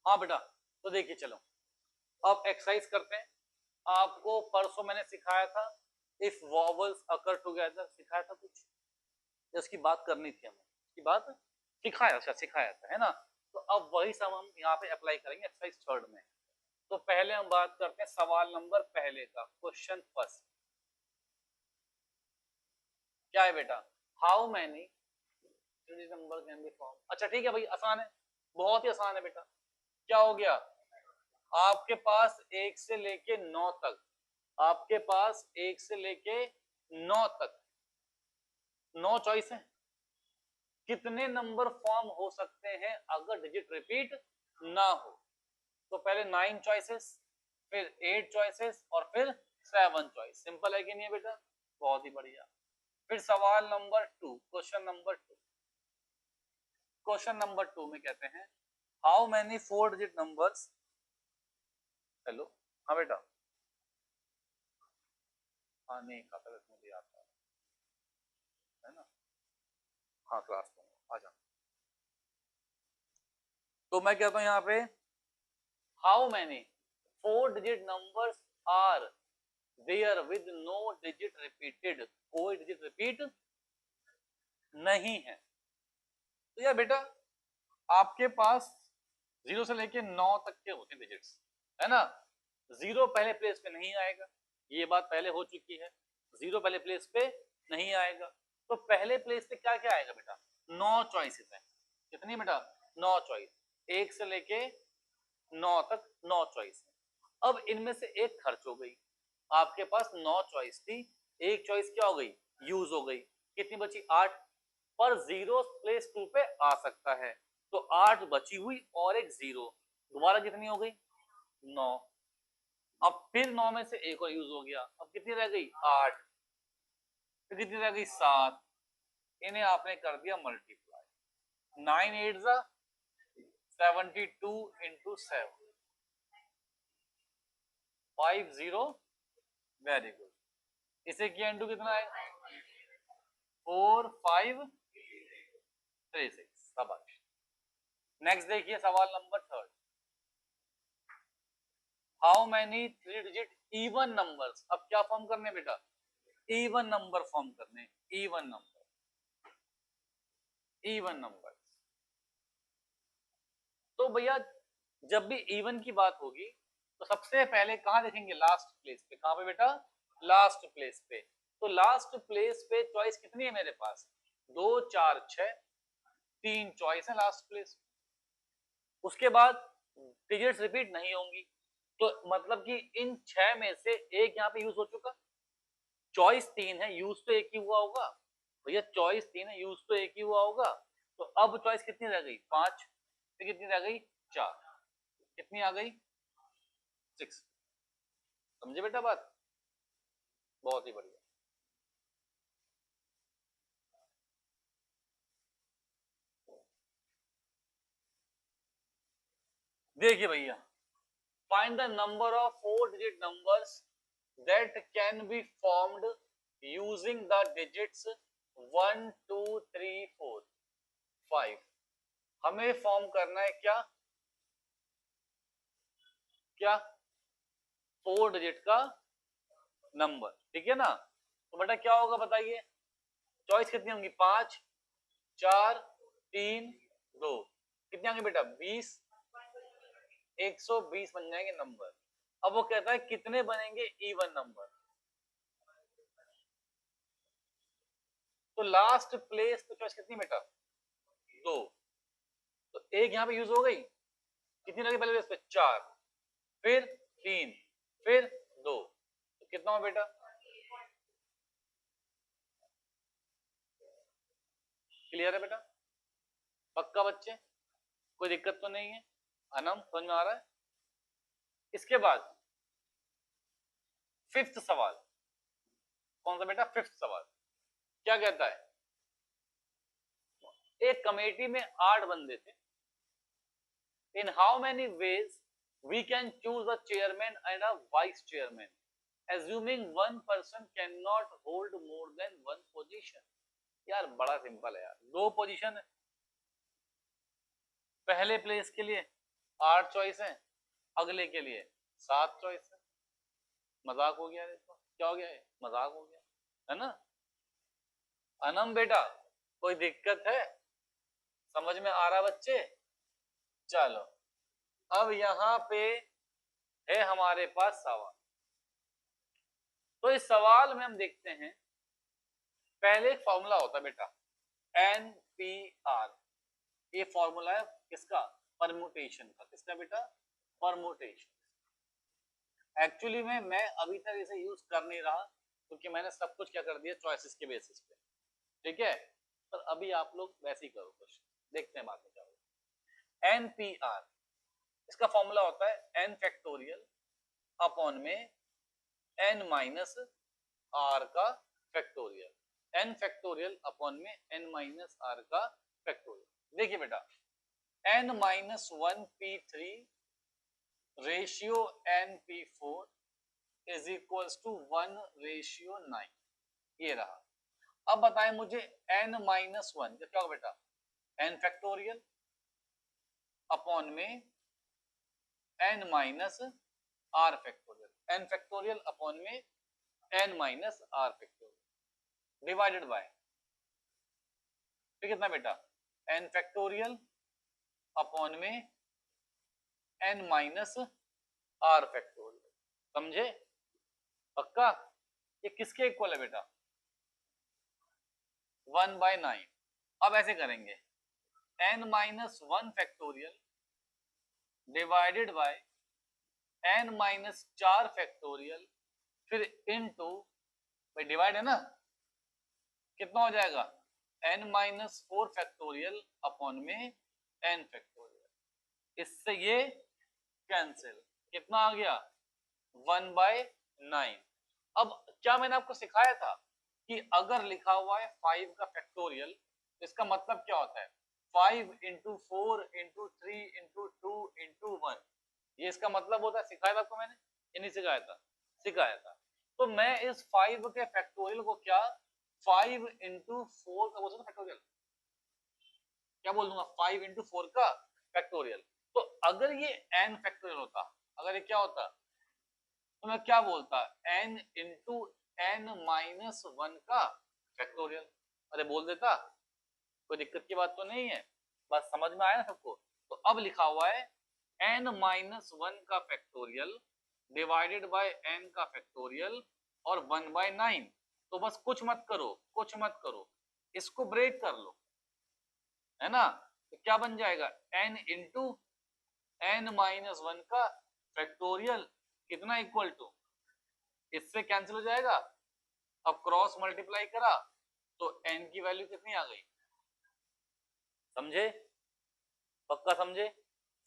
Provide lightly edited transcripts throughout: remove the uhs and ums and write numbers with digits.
हाँ बेटा, तो देखिए चलो अब एक्सरसाइज करते हैं। आपको परसों मैंने सिखाया था इफ वॉवल्स अकर टुगेदर, सिखाया था कुछ, इसकी बात करनी थी हमें, इसकी बात सिखाया था, है ना। तो अब वही सब हम यहाँ पे अप्लाई करेंगे एक्सरसाइज थर्ड में। तो पहले हम बात करते हैं सवाल नंबर पहले का, क्वेश्चन फर्स्ट। क्या है बेटा, how many number can be form. अच्छा ठीक है भाई, आसान है, बहुत ही आसान है बेटा। क्या हो गया, आपके पास 1 से लेके 9 तक, आपके पास 1 से लेके 9 तक 9 चॉइस है। कितने नंबर फॉर्म हो सकते हैं अगर डिजिट रिपीट ना हो। तो पहले 9 चॉइसेस, फिर 8 चॉइसेस और फिर 7 चॉइस। सिंपल है कि नहीं है बेटा, बहुत ही बढ़िया। फिर सवाल number 2, question number 2। Question number 2 में कहते हैं how many 4 digit numbers. Hello, हाँ बेटा, हाँ नहीं खाता मुझे आता है ना, हाँ क्लास में आ जा। तो मैं कहता हूँ यहाँ पे how many 4 digit numbers are there with no digit repeated, कोई डिजिट रिपीट नहीं है। तो यार बेटा आपके पास 0 से लेके 9 तक के होते हैं डिजिट्स, है ना। 0 पहले प्लेस पे नहीं आएगा, ये बात पहले हो चुकी है। 0 पहले प्लेस पे नहीं आएगा, तो पहले प्लेस पे क्या क्या आएगा बेटा, 9 चॉइसेस हैं। कितनी बेटा, 9 चॉइस, 1 से लेके 9 तक 9 चॉइस है। अब इनमें से एक खर्च हो गई, आपके पास 9 चॉइस थी, एक चॉइस क्या हो गई, यूज हो गई। कितनी बची, 8। पर 0 प्लेस 2 पे आ सकता है, तो 8 बची हुई और एक 0, दोबारा कितनी हो गई, 9। अब फिर 9 में से एक और यूज हो गया, अब कितनी रह गई, 8। फिर कितनी रह गई, 7। इन्हें आपने कर दिया मल्टीप्लाई, 9 8 जा 72 इंटू 7, 50। वेरी गुड, इसे किया इंटू कितना है, 4536। शाबाश। नेक्स्ट देखिए सवाल number third, how many 3 digit even numbers. अब क्या फॉर्म करने बेटा, इवन नंबर फॉर्म करने, इवन नंबर, इवन नंबर। तो भैया जब भी इवन की बात होगी तो सबसे पहले कहां देखेंगे, लास्ट प्लेस पे। कहां पे बेटा, लास्ट प्लेस पे। तो लास्ट प्लेस पे चॉइस कितनी है मेरे पास, 2 4 6, 3 चॉइस है लास्ट प्लेस। उसके बाद डिजिट्स रिपीट नहीं होंगी, तो मतलब कि इन 6 में से एक यहाँ पे यूज हो चुका। चॉइस 3 है, यूज तो एक ही हुआ होगा भैया, चॉइस 3 है, यूज तो एक ही हुआ होगा। तो अब चॉइस कितनी रह गई, 5। फिर कितनी रह गई, 4। कितनी आ गई, 6। समझे बेटा बात, बहुत ही बढ़िया। देखिए भैया, find the number of 4 digit numbers that can be formed using the digits 1 2 3 4 5। हमें फॉर्म करना है क्या, क्या 4 डिजिट का नंबर, ठीक है ना। तो बेटा क्या होगा बताइए, चॉइस कितनी होंगी, 5 4 3 2, कितने होंगे बेटा, 20, 120 बन जाएंगे नंबर। अब वो कहता है कितने बनेंगे इवन नंबर। तो लास्ट प्लेस तो चॉइस कितनी बेटा, 2। तो एक यहाँ पे यूज हो गई, कितनी लगी पहले प्लेस पे, 4, फिर 3, फिर 2, तो कितना हो बेटा, क्लियर है बेटा, पक्का बच्चे, कोई दिक्कत तो नहीं है, अनम समझ में आ रहा है। इसके बाद फिफ्थ सवाल, कौन सा बेटा, फिफ्थ सवाल क्या कहता है, एक कमेटी में 8 बंदे थे। In how many ways we can choose a chairman and a vice chairman assuming one person cannot hold more than one position। यार बड़ा सिंपल है यार, 2 पोजीशन है पहले प्लेस के लिए, 8 चॉइस है, अगले के लिए 7 चॉइस है। मजाक हो गया, देखो क्या हो गया है, मजाक हो गया है ना। अनम बेटा कोई दिक्कत है, समझ में आ रहा बच्चे? चलो अब यहाँ पे है हमारे पास सवाल। तो इस सवाल में हम देखते हैं, पहले एक फॉर्मूला होता है बेटा NPR। ये फॉर्मूला है किसका? परम्यूटेशन का। किसका बेटा? परम्यूटेशन। एक्चुअली में मैं अभी तक इसे यूज कर नहीं रहा क्योंकि मैंने सब कुछ क्या कर दिया चॉइसेस के बेसिस पे, ठीक है। पर अभी आप लोग वैसे ही करो क्वेश्चन, देखते हैं बाद में क्या होगा। NPR इसका फॉर्मूला होता है n फैक्टोरियल अपॉन में n माइनस r का फैक्टोरियल, n फैक्टोरियल अपॉन में n माइनस r का फैक्टोरियल। देखिए बेटा n minus 1p3 ratio np4 is equals to 1:9। ये रहा। अब बताएं मुझे n माइनस 1 क्या होगा बेटा? n फैक्टोरियल अपॉन में n minus r factorial, n factorial upon में n minus r factorial divided by कितना बेटा? n फैक्टोरियल अपॉन में n माइनस r फैक्टोरियल। समझे? पक्का? ये किसके इक्वल है बेटा? 1/9। अब ऐसे करेंगे n minus 1 factorial divided by n minus 4 factorial फिर इनटू, भाई डिवाइड है ना, कितना हो जाएगा? n माइनस 4 फैक्टोरियल अपॉन में n फैक्टोरियल। इससे ये कैंसिल, कितना आ गया? 1/9। अब क्या मैंने आपको सिखाया था कि अगर लिखा हुआ है 5 का फैक्टोरियल तो इसका मतलब क्या होता है? 5 इंटू 4 इंटू 3 इंटू 2 इंटू 1, ये इसका मतलब होता है। सिखाया था आपको मैंने या नहीं सिखाया था? सिखाया था। तो मैं इस 5 के फैक्टोरियल को क्या 5 इंटू 4 का बोल सकता फैक्टोरियल, क्या बोल दूंगा? 5 इंटू 4 का फैक्टोरियल। तो अगर ये n फैक्टोरियल होता, अगर ये क्या होता तो मैं क्या बोलता? n इंटू n माइनस 1 का फैक्टोरियल। अरे बोल देता, कोई दिक्कत की बात तो नहीं है। बस समझ में आया ना सबको? तो अब लिखा हुआ है n माइनस 1 का फैक्टोरियल डिवाइडेड बाय n का फैक्टोरियल और 1/9। तो बस कुछ मत करो, कुछ मत करो, इसको ब्रेक कर लो, है ना। तो क्या बन जाएगा? n इंटू n माइनस 1 का फैक्टोरियल कितना इक्वल टू, इससे कैंसिल हो जाएगा। अब क्रॉस मल्टीप्लाई करा तो n की वैल्यू कितनी आ गई? समझे? पक्का समझे?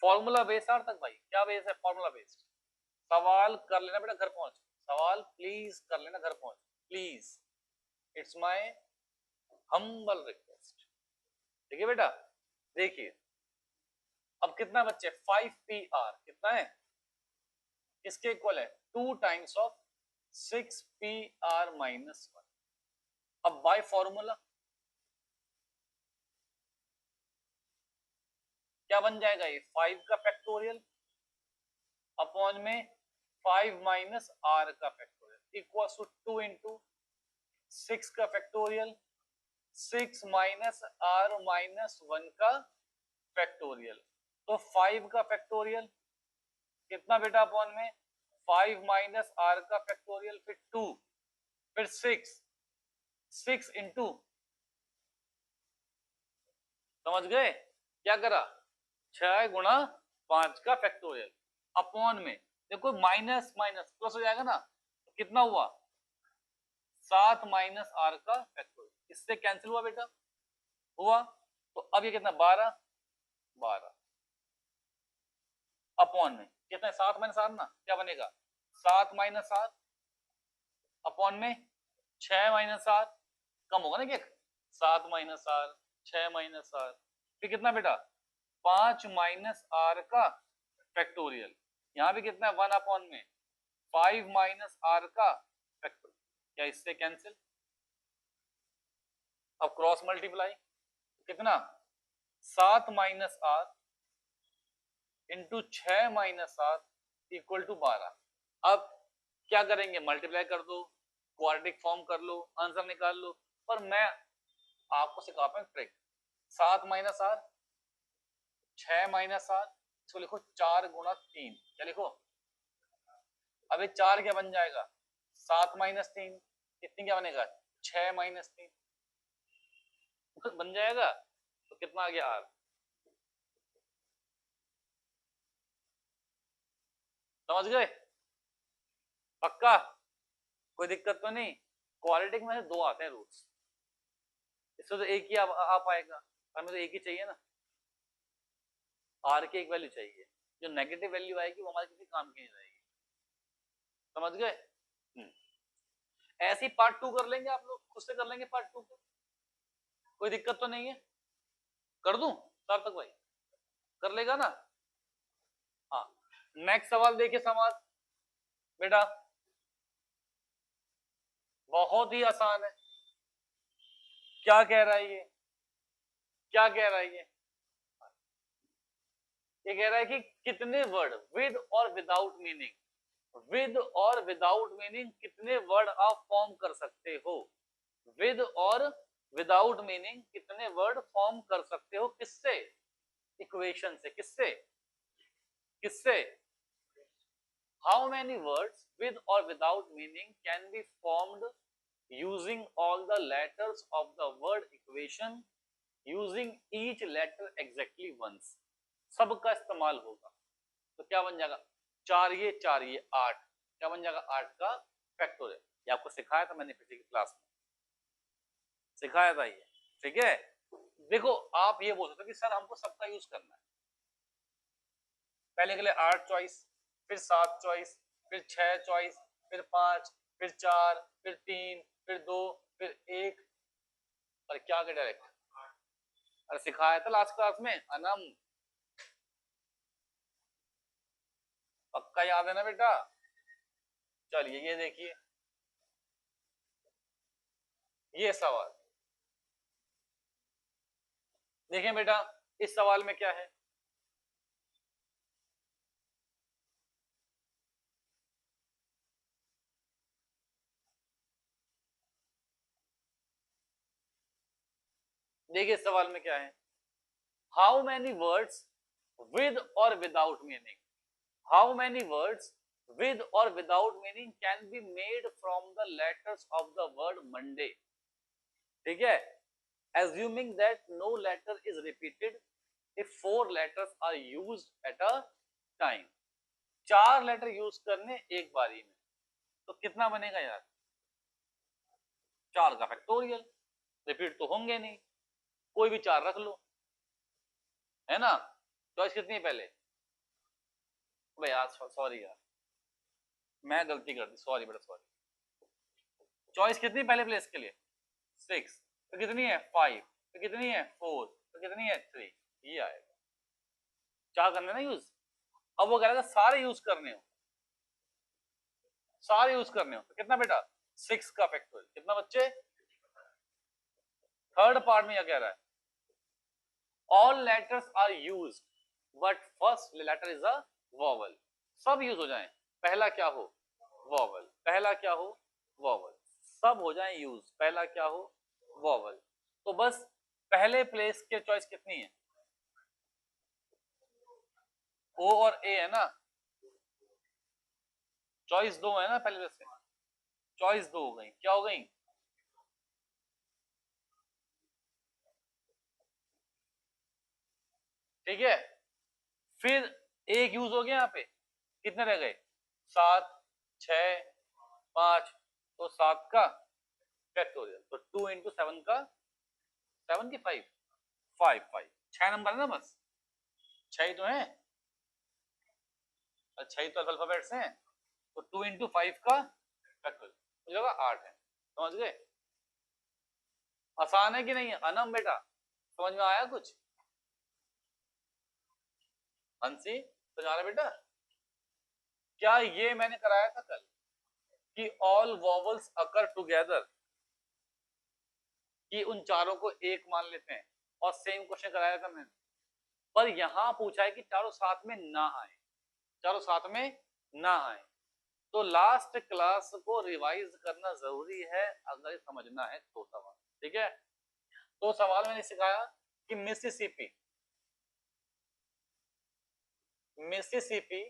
फॉर्मूला बेस्ड तक भाई, क्या बेस है? Formula based. सवाल कर लेना बेटा घर पहुंच, सवाल प्लीज कर लेना घर पहुंच, please, it's my humble request. ठीक है बेटा? देखिए अब कितना बच्चे? 5pr कितना है? किसके इक्वल है? 2 टाइम्स ऑफ 6pr माइनस 1। अब बाय फॉर्मूला क्या बन जाएगा? ये 5 का फैक्टोरियल अपॉन में 5 माइनस r का फैक्टोरियल इक्वल टू 2 इंटू 6 का फैक्टोरियल 6 माइनस r माइनस 1 का फैक्टोरियल। तो 5 का फैक्टोरियल कितना बेटा? अपॉन में 5 माइनस r का फैक्टोरियल फिर 2 फिर 6 इंटू, समझ गए क्या करा? 6 गुणा 5 का फैक्टोरियल अपॉन में, देखो माइनस माइनस प्लस हो जाएगा ना, तो कितना हुआ? 7 माइनस r का फैक्टोरियल। इससे कैंसिल हुआ बेटा, हुआ। तो अब ये कितना? 12 अपॉन में कितना? 7 माइनस 7 ना, क्या बनेगा? 7 माइनस 7 अपॉन में 6 माइनस 7, कम होगा ना क्या? 7 माइनस 7 6 माइनस 7 फिर कितना बेटा? 5 माइनस r का फैक्टोरियल। यहाँ भी कितना है? 1 अपॉन में 5 माइनस r का फैक्टोरियल। क्या इससे कैंसिल? अब क्रॉस मल्टीप्लाई कितना? 7 minus r into 6 minus 7 equal to 12। अब क्या करेंगे, मल्टीप्लाई कर दो, क्वाड्रेटिक फॉर्म कर लो, आंसर निकाल लो। पर मैं आपको सिखाता हूं ट्रिक। 7 माइनस 8, 6 माइनस 7, इसको लिखो 4 गुणा 3। क्या लिखो, अबे 4 क्या बन जाएगा, 7 माइनस 3, कितनी क्या बनेगा, 6 माइनस 3 बन जाएगा। तो कितना आ गया, आर। समझ गए, पक्का, कोई दिक्कत तो नहीं। क्वालिटी में दो आते हैं रूट्स, इससे तो एक ही आ पाएगा, हमें तो एक ही चाहिए ना, आर की एक वैल्यू चाहिए। जो नेगेटिव वैल्यू आएगी वो हमारे किसी काम की नहीं रहेगी। समझ गए। ऐसी पार्ट 2 कर लेंगे, आप लोग खुद से कर लेंगे पार्ट 2 को, कोई दिक्कत तो नहीं है। कर दूं सार्थक भाई, कर लेगा ना। हाँ, नेक्स्ट सवाल देखिए समाज बेटा, बहुत ही आसान है। क्या कह रहा है ये, क्या कह रहा है ये कह रहा है कि कितने वर्ड विद और विदाउट मीनिंग, विद और विदाउट मीनिंग कितने वर्ड आप फॉर्म कर सकते हो, विद और विदाउट मीनिंग कितने वर्ड फॉर्म कर सकते हो, किससे, इक्वेशन से, किससे, किससे, हाउ मेनी वर्ड्स विद और without meaning can be formed using all the letters of the word equation using each letter exactly once. सबका इस्तेमाल होगा। तो क्या बन जाएगा, 4 ये 8, क्या बन जाएगा, 8 का फैक्टोरियल। ये आपको सिखाया था मैंने पिछली क्लास में, सिखाया था ये, ठीक है। देखो आप ये बोल सकते हो कि सर हमको सबका यूज करना है, पहले के लिए 8 चॉइस, फिर 7 चॉइस, फिर 6 चॉइस, फिर 5, फिर 4, फिर 3, फिर 2, फिर 1, और क्या के डायरेक्ट। अरे सिखाया था लास्ट क्लास में अनम, पक्का याद है ना बेटा। चलिए ये देखिए, ये सवाल देखिए बेटा, इस सवाल में क्या है, देखिए इस सवाल में क्या है, हाउ मैनी वर्ड्स विद और without meaning, how many words with और without meaning can be made from the letters of the word Monday. ठीक है, assuming that no letter is repeated if 4 letters are used at a time। 4 letter use करने एक बारी में, तो कितना बनेगा यार, 4 का फैक्टोरियल, रिपीट तो होंगे नहीं, कोई भी 4 रख लो, है ना। चॉइस कितनी है पहले, भाई यार सॉरी यार, मैं गलती कर दी, सॉरी बेटा सॉरी। चॉइस कितनी पहले प्लेस के लिए, 6, तो कितनी है 5, तो कितनी है 4, तो कितनी है 3, ये आएगा। 4 करने ना यूज, अब वो कह रहा था सारे यूज करने हो, सारे यूज करने हो, तो कितना बेटा 6 का फैक्टोरियल, कितना बच्चे। थर्ड पार्ट में क्या कह रहा है, all letters are use but first letter is a vowel. सब यूज हो जाएं, पहला क्या हो वॉवल, पहला क्या हो वॉवल, सब हो जाएं यूज, पहला क्या हो वॉवल। तो बस पहले प्लेस के चॉइस कितनी है, ओ और ए है ना, चॉइस 2 है ना पहले प्लेस के, चॉइस 2 हो गई, क्या हो गई, ठीक है। फिर एक यूज हो गया, यहाँ पे कितने रह गए, 7, 6, 5, तो 7 का फैक्टोरियल, तो 2 इंटू 7 का 7 की 5, 5 6 नंबर है ना, बस 6 ही तो है, और 6 तो अल्फाबेट्स हैं, तो 2 इंटू 5 का फैक्टोरियल हो जाएगा 8 है। समझ गए, आसान है कि नहीं है अनम बेटा, समझ में आया कुछ, हंसी तो जा रहा बेटा। क्या ये मैंने कराया था कल कि ऑल वॉवल्स अकर टुगेदर, कि उन चारों को एक मान लेते हैं, और सेम क्वेश्चन कराया था मैंने, पर यहां पूछा है कि चारों साथ में ना आए, चारों साथ में ना आए। तो लास्ट क्लास को रिवाइज करना जरूरी है अगर समझना है तो सवाल, ठीक है। तो सवाल मैंने सिखाया कि मिसिसिपी, मिसिसिपी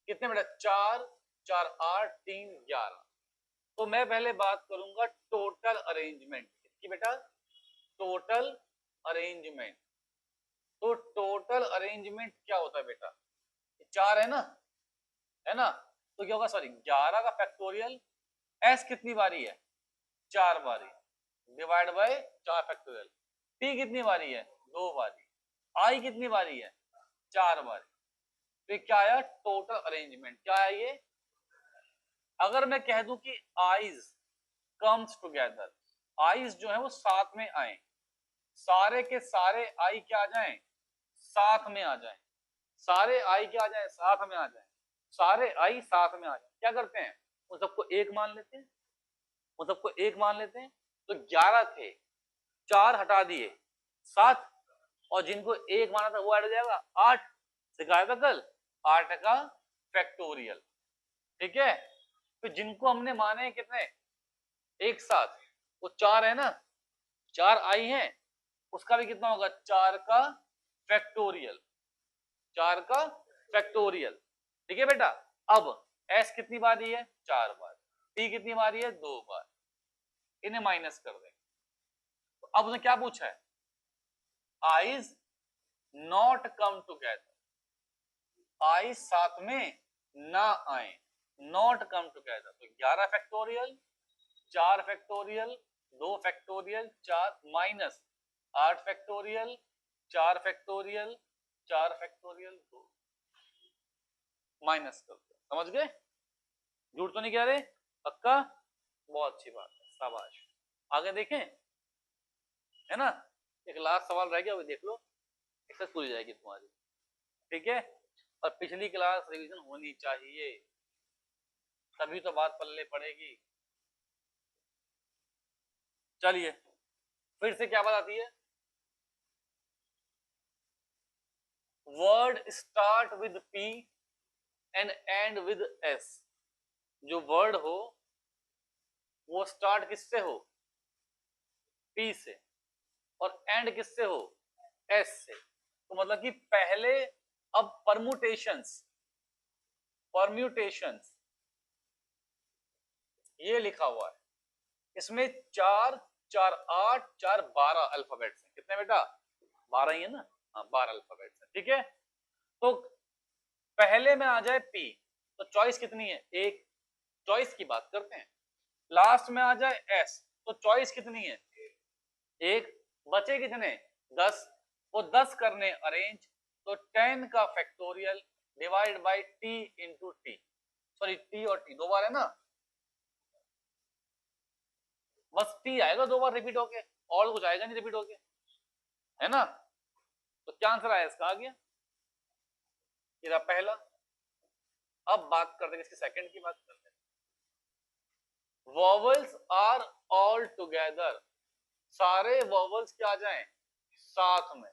कितने बेटा, 4, 4, 8, 3, 11। तो मैं पहले बात करूंगा टोटल अरेंजमेंट की बेटा, टोटल अरेंजमेंट। तो टोटल अरेंजमेंट क्या होता है बेटा, 4 है ना, तो क्या होगा, सॉरी 11 का फैक्टोरियल, एस कितनी बारी है, 4 बारी, डिवाइड बाय 4 फैक्टोरियल। टी कितनी बारी है, 2 बारी। आई कितनी बारी है, 4 बारी। तो क्या आया टोटल अरेंजमेंट, क्या है ये। अगर मैं कह दूं कि आईज कम्स टुगेदर, आईज जो है वो साथ में आए, सारे के सारे आई क्या आ जाएं, साथ में आ जाएं, सारे आई क्या आ जाएं, साथ में आ जाएं, सारे आई साथ में आ जाएं। क्या करते हैं, उन सबको एक मान लेते हैं, उन सबको एक मान लेते हैं। तो 11 थे, 4 हटा दिए, 7, और जिनको एक माना था वो ऐड हो जाएगा 8, सिखाया था कल, 8 का फैक्टोरियल, ठीक है। तो जिनको हमने माने हैं कितने, एक साथ, वो 4 है ना, 4 आई हैं, उसका भी कितना होगा, 4 का फैक्टोरियल, 4 का फैक्टोरियल, ठीक है बेटा। अब एस कितनी बारी है, 4 बार, टी कितनी बारी है, 2 बार, इन्हें माइनस कर दें। तो अब उसने क्या पूछा है, आईज नॉट कम टुगेदर, आई साथ में ना आए, नॉट कम टुगेदर। तो 11 factorial, 4 factorial, 2 factorial, 4 minus 8 factorial, 4 factorial, 4 factorial, 2 minus कर दो। समझ गए, झूठ तो नहीं कह रहे, पक्का, बहुत अच्छी बात है, शाबाश। आगे देखें, है ना, एक लास्ट सवाल रह गया, वो देख लो, एक्सरसाइज पूरी जाएगी तुम्हारी, ठीक है। और पिछली क्लास रिवीजन होनी चाहिए, तभी तो बात पल्ले पड़ेगी। चलिए फिर से क्या बात आती है, word start with P and and with S. जो वर्ड हो वो स्टार्ट किससे हो, पी से, और एंड किससे हो, एस से। तो मतलब कि पहले, अब परमुटेशंस, परम्यूटेशंस ये लिखा हुआ है, इसमें 4, 4, 8, 4, 12 अल्फाबेट्स हैं। कितने बेटा, 12 ही है ना, हाँ 12 अल्फाबेट्स हैं, ठीक है। तो पहले में आ जाए पी, तो चॉइस कितनी है, एक, चॉइस की बात करते हैं। लास्ट में आ जाए एस, तो चॉइस कितनी है, एक, बचे कितने, 10, वो 10 करने अरेंज, तो 10 का factorial divide by T into T, sorry T और टी 2 बार है ना, बस टी आएगा 2 बार रिपीट होके, और कुछ आएगा नहीं रिपीट होके, है ना। तो क्या आंसर आया इसका, आ गया, ये रहा पहला। अब बात करते हैं इसकी सेकंड की बात करते हैं, वॉवल्स आर ऑल टुगेदर, सारे वॉवल्स क्या आ जाएं, साथ में,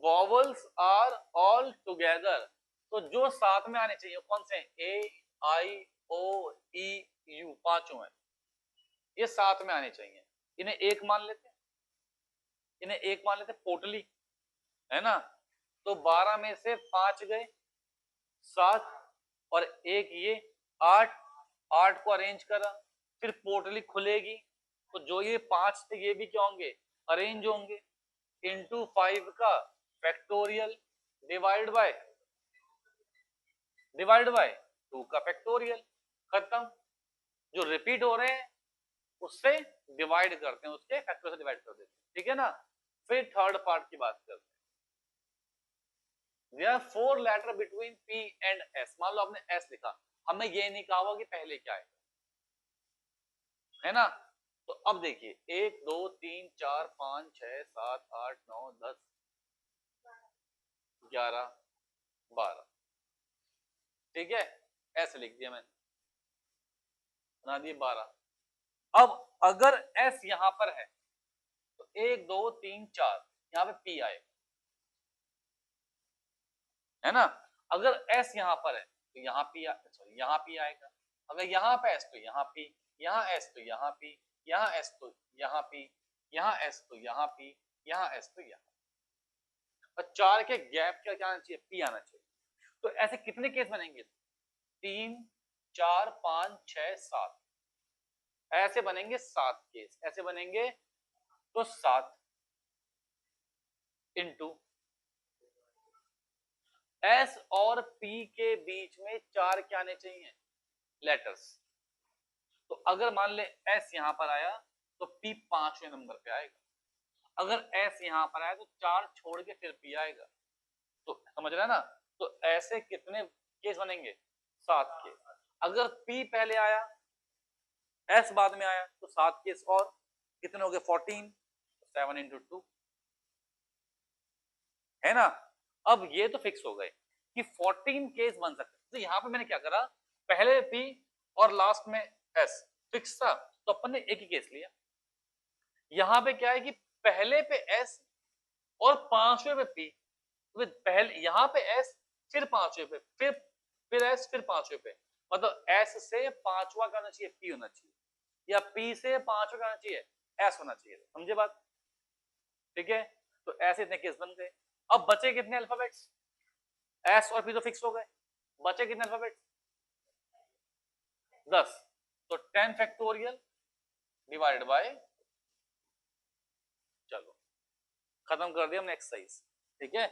वॉवल्स आर ऑल टुगेदर। तो जो साथ में आने चाहिए कौन से, ए, आई, ओ, ई, यू, पांचों हैं, ये साथ में आने चाहिए। इन्हें एक मान लेते हैं, इन्हें एक मान लेते हैं, पोटली, है ना। तो 12 में से 5 गए, 7, और एक ये 8, 8 को अरेंज करा, फिर पोटली खुलेगी, तो जो ये 5 थे ये भी क्या होंगे, अरेंज होंगे, इंटू 5 का फैक्टोरियल डिवाइड बाय 2 का फैक्टोरियल, खत्म। जो रिपीट हो रहे हैं उससे डिवाइड करते हैं, उसके फैक्टर से डिवाइड कर देते हैं, ठीक है ना। फिर थर्ड पार्ट की बात करते हैं, there are 4 letter between P and S। मान लो आपने S लिखा, हमें ये नहीं कहा हुआ कि पहले क्या है ना। तो अब देखिए 1, 2, 3, 4, 5, 6, 7, 8, 9, 10, 11, 12, ठीक है, S लिख दिया मैंने, बना दिए 12। अब अगर S यहां पर है तो 1, 2, 3, 4 यहाँ पे P आएगा, है ना। अगर s यहाँ पर है तो यहाँ p सॉरी यहाँ p आएगा, अगर यहाँ पे s तो यहाँ p, यहाँ s तो यहाँ p, यहाँ s तो यहाँ p, यहाँ s तो यहाँ p, यहाँ s तो यहाँ, और 4 के गैप क्या आना चाहिए, p आना चाहिए। तो ऐसे कितने केस बनेंगे, 3 4 5 6 7, ऐसे बनेंगे 7 केस, ऐसे बनेंगे। तो 7 इंटू S और P के बीच में 4 क्या आने चाहिए, लेटर्स। तो अगर मान ले S यहां पर आया तो P 5वें नंबर पे आएगा, अगर S यहां पर आया तो 4 छोड़ के फिर P आएगा। तो समझ रहे हैं ना, तो ऐसे कितने केस बनेंगे, 7 केस। अगर P पहले आया S बाद में आया तो 7 केस और, कितने हो गए 14, 7 इंटू 2, है ना। अब ये तो फिक्स हो गए कि 14 केस बन सकते हैं। तो यहां पे मैंने क्या करा, पहले P और लास्ट में S फिक्स था, तो अपन ने एक ही केस लिया। यहां पे क्या है कि पहले पे S और 5वें पे P, तो पहले यहां पे S फिर 5वें पे, फिर S फिर 5वें पे, मतलब S से 5वां का होना चाहिए P होना चाहिए, या P से 5वां का होना चाहिए S होना चाहिए। समझे बात, ठीक है। तो ऐसे इतने केस बन गए। अब बचे कितने अल्फाबेट्स, S और P तो फिक्स हो गए, बचे कितने अल्फाबेट्स, 10। तो 10 फैक्टोरियल डिवाइडेड बाय, चलो खत्म कर दिया हमने एक्सरसाइज, ठीक है।